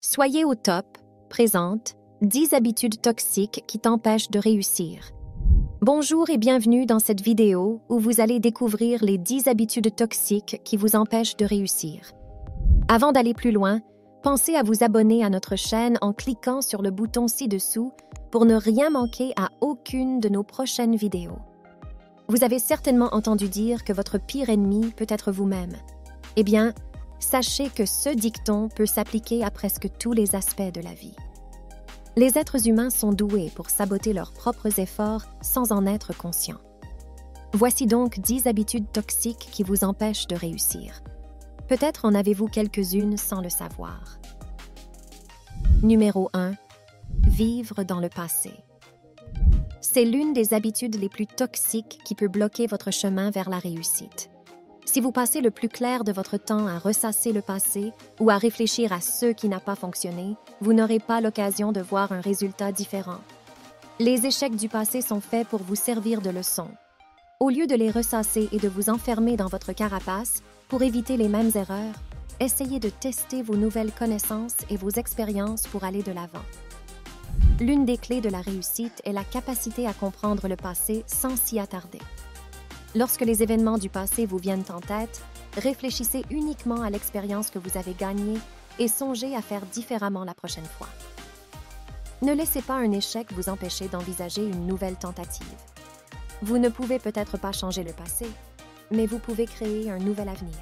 Soyez au top présente 10 habitudes toxiques qui t'empêchent de réussir. Bonjour et bienvenue dans cette vidéo où vous allez découvrir les 10 habitudes toxiques qui vous empêchent de réussir. Avant d'aller plus loin, pensez à vous abonner à notre chaîne en cliquant sur le bouton ci-dessous pour ne rien manquer à aucune de nos prochaines vidéos. Vous avez certainement entendu dire que votre pire ennemi peut être vous-même. Eh bien, sachez que ce dicton peut s'appliquer à presque tous les aspects de la vie. Les êtres humains sont doués pour saboter leurs propres efforts sans en être conscients. Voici donc 10 habitudes toxiques qui vous empêchent de réussir. Peut-être en avez-vous quelques-unes sans le savoir. Numéro 1. Vivre dans le passé. C'est l'une des habitudes les plus toxiques qui peut bloquer votre chemin vers la réussite. Si vous passez le plus clair de votre temps à ressasser le passé ou à réfléchir à ce qui n'a pas fonctionné, vous n'aurez pas l'occasion de voir un résultat différent. Les échecs du passé sont faits pour vous servir de leçon. Au lieu de les ressasser et de vous enfermer dans votre carapace pour éviter les mêmes erreurs, essayez de tester vos nouvelles connaissances et vos expériences pour aller de l'avant. L'une des clés de la réussite est la capacité à comprendre le passé sans s'y attarder. Lorsque les événements du passé vous viennent en tête, réfléchissez uniquement à l'expérience que vous avez gagnée et songez à faire différemment la prochaine fois. Ne laissez pas un échec vous empêcher d'envisager une nouvelle tentative. Vous ne pouvez peut-être pas changer le passé, mais vous pouvez créer un nouvel avenir.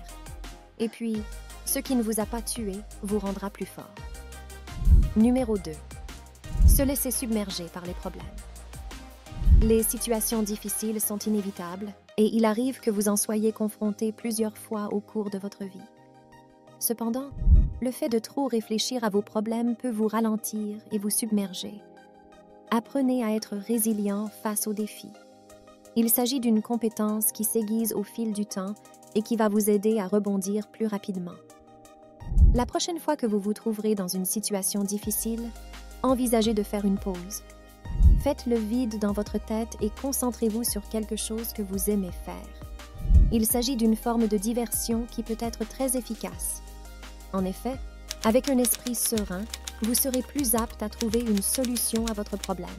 Et puis, ce qui ne vous a pas tué vous rendra plus fort. Numéro 2. Se laisser submerger par les problèmes. Les situations difficiles sont inévitables et il arrive que vous en soyez confronté plusieurs fois au cours de votre vie. Cependant, le fait de trop réfléchir à vos problèmes peut vous ralentir et vous submerger. Apprenez à être résilient face aux défis. Il s'agit d'une compétence qui s'aiguise au fil du temps et qui va vous aider à rebondir plus rapidement. La prochaine fois que vous vous trouverez dans une situation difficile, envisagez de faire une pause. Faites le vide dans votre tête et concentrez-vous sur quelque chose que vous aimez faire. Il s'agit d'une forme de diversion qui peut être très efficace. En effet, avec un esprit serein, vous serez plus apte à trouver une solution à votre problème.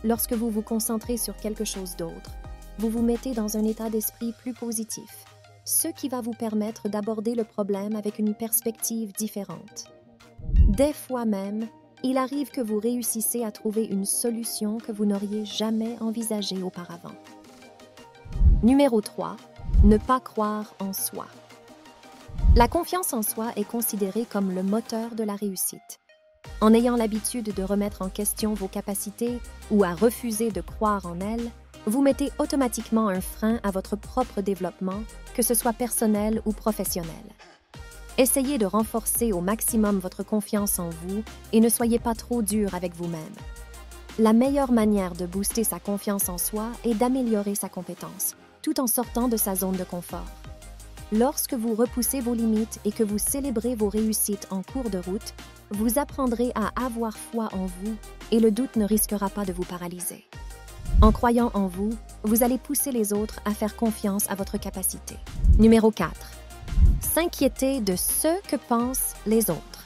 Lorsque vous vous concentrez sur quelque chose d'autre, vous vous mettez dans un état d'esprit plus positif, ce qui va vous permettre d'aborder le problème avec une perspective différente. Des fois même, il arrive que vous réussissez à trouver une solution que vous n'auriez jamais envisagée auparavant. Numéro 3. Ne pas croire en soi. La confiance en soi est considérée comme le moteur de la réussite. En ayant l'habitude de remettre en question vos capacités ou à refuser de croire en elles, vous mettez automatiquement un frein à votre propre développement, que ce soit personnel ou professionnel. Essayez de renforcer au maximum votre confiance en vous et ne soyez pas trop dur avec vous-même. La meilleure manière de booster sa confiance en soi est d'améliorer sa compétence, tout en sortant de sa zone de confort. Lorsque vous repoussez vos limites et que vous célébrez vos réussites en cours de route, vous apprendrez à avoir foi en vous et le doute ne risquera pas de vous paralyser. En croyant en vous, vous allez pousser les autres à faire confiance à votre capacité. Numéro 4. S'inquiéter de ce que pensent les autres.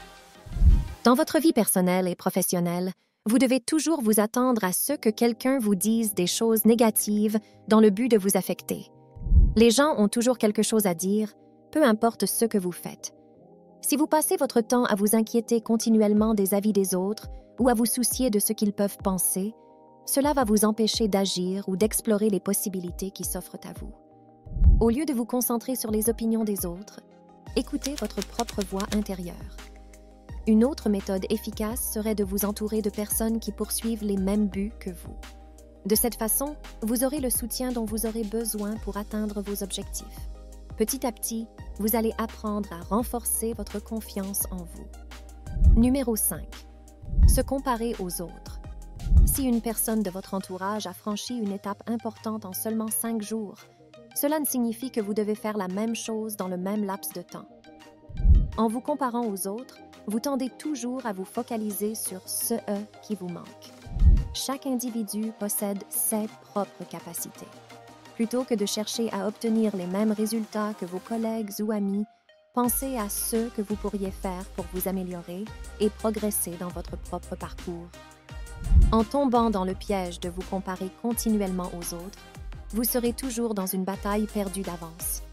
Dans votre vie personnelle et professionnelle, vous devez toujours vous attendre à ce que quelqu'un vous dise des choses négatives dans le but de vous affecter. Les gens ont toujours quelque chose à dire, peu importe ce que vous faites. Si vous passez votre temps à vous inquiéter continuellement des avis des autres ou à vous soucier de ce qu'ils peuvent penser, cela va vous empêcher d'agir ou d'explorer les possibilités qui s'offrent à vous. Au lieu de vous concentrer sur les opinions des autres, écoutez votre propre voix intérieure. Une autre méthode efficace serait de vous entourer de personnes qui poursuivent les mêmes buts que vous. De cette façon, vous aurez le soutien dont vous aurez besoin pour atteindre vos objectifs. Petit à petit, vous allez apprendre à renforcer votre confiance en vous. Numéro 5. Se comparer aux autres. Si une personne de votre entourage a franchi une étape importante en seulement 5 jours, cela ne signifie que vous devez faire la même chose dans le même laps de temps. En vous comparant aux autres, vous tendez toujours à vous focaliser sur ce « qui vous manque ». Chaque individu possède ses propres capacités. Plutôt que de chercher à obtenir les mêmes résultats que vos collègues ou amis, pensez à ce que vous pourriez faire pour vous améliorer et progresser dans votre propre parcours. En tombant dans le piège de vous comparer continuellement aux autres, vous serez toujours dans une bataille perdue d'avance.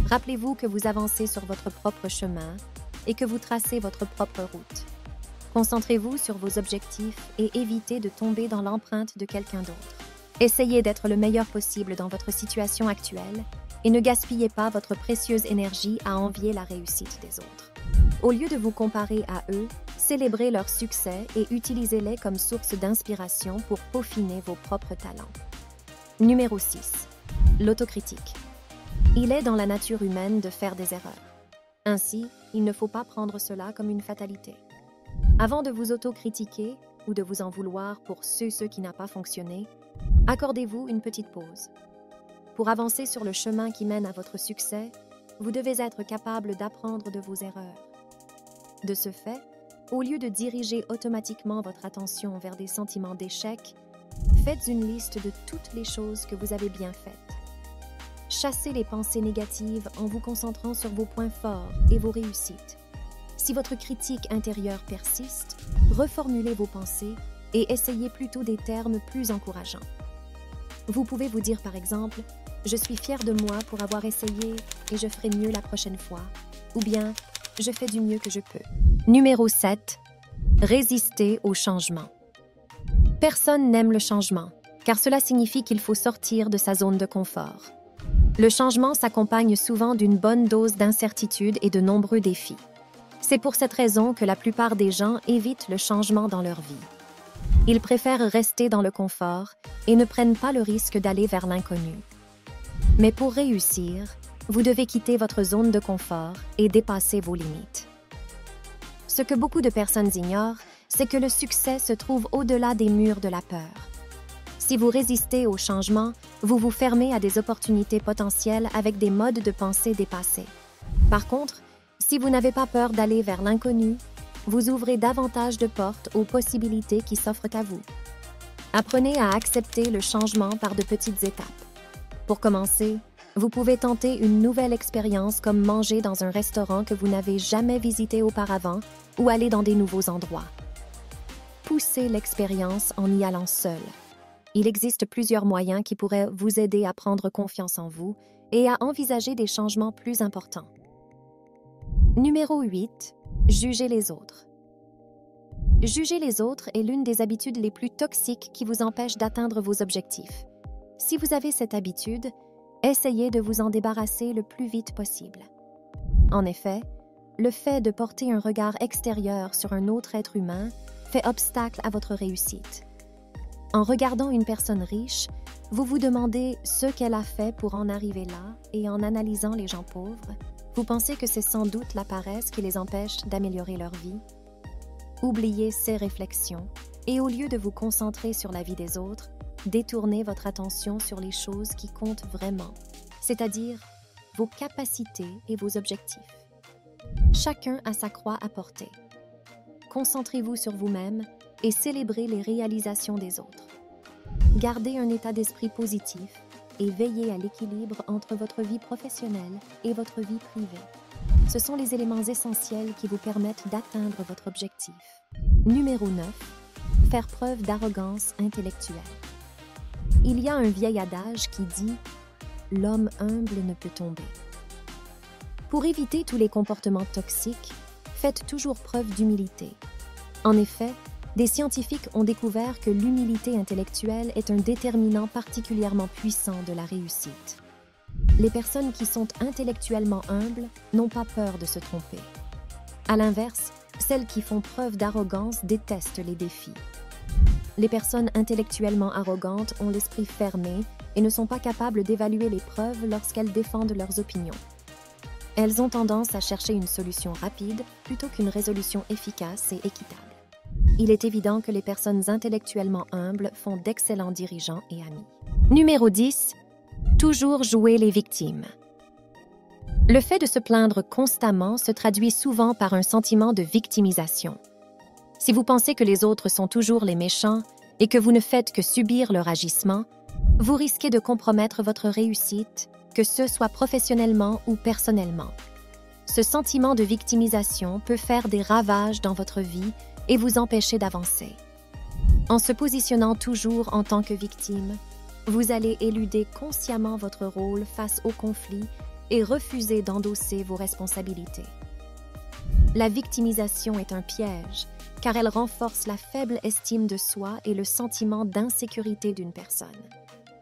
Rappelez-vous que vous avancez sur votre propre chemin et que vous tracez votre propre route. Concentrez-vous sur vos objectifs et évitez de tomber dans l'empreinte de quelqu'un d'autre. Essayez d'être le meilleur possible dans votre situation actuelle et ne gaspillez pas votre précieuse énergie à envier la réussite des autres. Au lieu de vous comparer à eux, célébrez leurs succès et utilisez-les comme source d'inspiration pour peaufiner vos propres talents. Numéro 6. L'autocritique. Il est dans la nature humaine de faire des erreurs. Ainsi, il ne faut pas prendre cela comme une fatalité. Avant de vous autocritiquer ou de vous en vouloir pour ce qui n'a pas fonctionné, accordez-vous une petite pause. Pour avancer sur le chemin qui mène à votre succès, vous devez être capable d'apprendre de vos erreurs. De ce fait, au lieu de diriger automatiquement votre attention vers des sentiments d'échec, faites une liste de toutes les choses que vous avez bien faites. Chassez les pensées négatives en vous concentrant sur vos points forts et vos réussites. Si votre critique intérieure persiste, reformulez vos pensées et essayez plutôt des termes plus encourageants. Vous pouvez vous dire par exemple « Je suis fier de moi pour avoir essayé et je ferai mieux la prochaine fois » ou bien « Je fais du mieux que je peux ». Numéro 7. Résister au changement. Personne n'aime le changement, car cela signifie qu'il faut sortir de sa zone de confort. Le changement s'accompagne souvent d'une bonne dose d'incertitude et de nombreux défis. C'est pour cette raison que la plupart des gens évitent le changement dans leur vie. Ils préfèrent rester dans le confort et ne prennent pas le risque d'aller vers l'inconnu. Mais pour réussir, vous devez quitter votre zone de confort et dépasser vos limites. Ce que beaucoup de personnes ignorent, c'est que le succès se trouve au-delà des murs de la peur. Si vous résistez au changement, vous vous fermez à des opportunités potentielles avec des modes de pensée dépassés. Par contre, si vous n'avez pas peur d'aller vers l'inconnu, vous ouvrez davantage de portes aux possibilités qui s'offrent à vous. Apprenez à accepter le changement par de petites étapes. Pour commencer, vous pouvez tenter une nouvelle expérience comme manger dans un restaurant que vous n'avez jamais visité auparavant ou aller dans des nouveaux endroits. Poussez l'expérience en y allant seul. Il existe plusieurs moyens qui pourraient vous aider à prendre confiance en vous et à envisager des changements plus importants. Numéro 8. Jugez les autres. Juger les autres est l'une des habitudes les plus toxiques qui vous empêchent d'atteindre vos objectifs. Si vous avez cette habitude, essayez de vous en débarrasser le plus vite possible. En effet, le fait de porter un regard extérieur sur un autre être humain fait obstacle à votre réussite. En regardant une personne riche, vous vous demandez ce qu'elle a fait pour en arriver là et en analysant les gens pauvres, vous pensez que c'est sans doute la paresse qui les empêche d'améliorer leur vie? Oubliez ces réflexions et au lieu de vous concentrer sur la vie des autres, détournez votre attention sur les choses qui comptent vraiment, c'est-à-dire vos capacités et vos objectifs. Chacun a sa croix à porter. Concentrez-vous sur vous-même et célébrez les réalisations des autres. Gardez un état d'esprit positif et veillez à l'équilibre entre votre vie professionnelle et votre vie privée. Ce sont les éléments essentiels qui vous permettent d'atteindre votre objectif. Numéro 9. Faire preuve d'arrogance intellectuelle. Il y a un vieil adage qui dit « L'homme humble ne peut tomber ». Pour éviter tous les comportements toxiques, faites toujours preuve d'humilité. En effet, des scientifiques ont découvert que l'humilité intellectuelle est un déterminant particulièrement puissant de la réussite. Les personnes qui sont intellectuellement humbles n'ont pas peur de se tromper. À l'inverse, celles qui font preuve d'arrogance détestent les défis. Les personnes intellectuellement arrogantes ont l'esprit fermé et ne sont pas capables d'évaluer les preuves lorsqu'elles défendent leurs opinions. Elles ont tendance à chercher une solution rapide plutôt qu'une résolution efficace et équitable. Il est évident que les personnes intellectuellement humbles font d'excellents dirigeants et amis. Numéro 10. Toujours jouer les victimes. Le fait de se plaindre constamment se traduit souvent par un sentiment de victimisation. Si vous pensez que les autres sont toujours les méchants et que vous ne faites que subir leur agissement, vous risquez de compromettre votre réussite, que ce soit professionnellement ou personnellement. Ce sentiment de victimisation peut faire des ravages dans votre vie et vous empêcher d'avancer. En se positionnant toujours en tant que victime, vous allez éluder consciemment votre rôle face au conflit et refuser d'endosser vos responsabilités. La victimisation est un piège, car elle renforce la faible estime de soi et le sentiment d'insécurité d'une personne.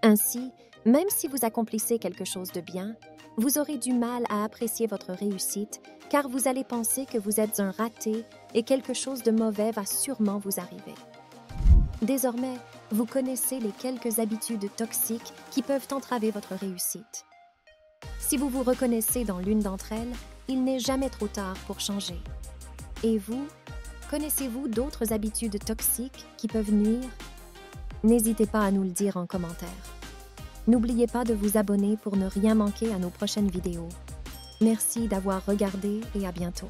Ainsi, même si vous accomplissez quelque chose de bien, vous aurez du mal à apprécier votre réussite, car vous allez penser que vous êtes un raté et quelque chose de mauvais va sûrement vous arriver. Désormais, vous connaissez les quelques habitudes toxiques qui peuvent entraver votre réussite. Si vous vous reconnaissez dans l'une d'entre elles, il n'est jamais trop tard pour changer. Et vous, connaissez-vous d'autres habitudes toxiques qui peuvent nuire? N'hésitez pas à nous le dire en commentaire. N'oubliez pas de vous abonner pour ne rien manquer à nos prochaines vidéos. Merci d'avoir regardé et à bientôt.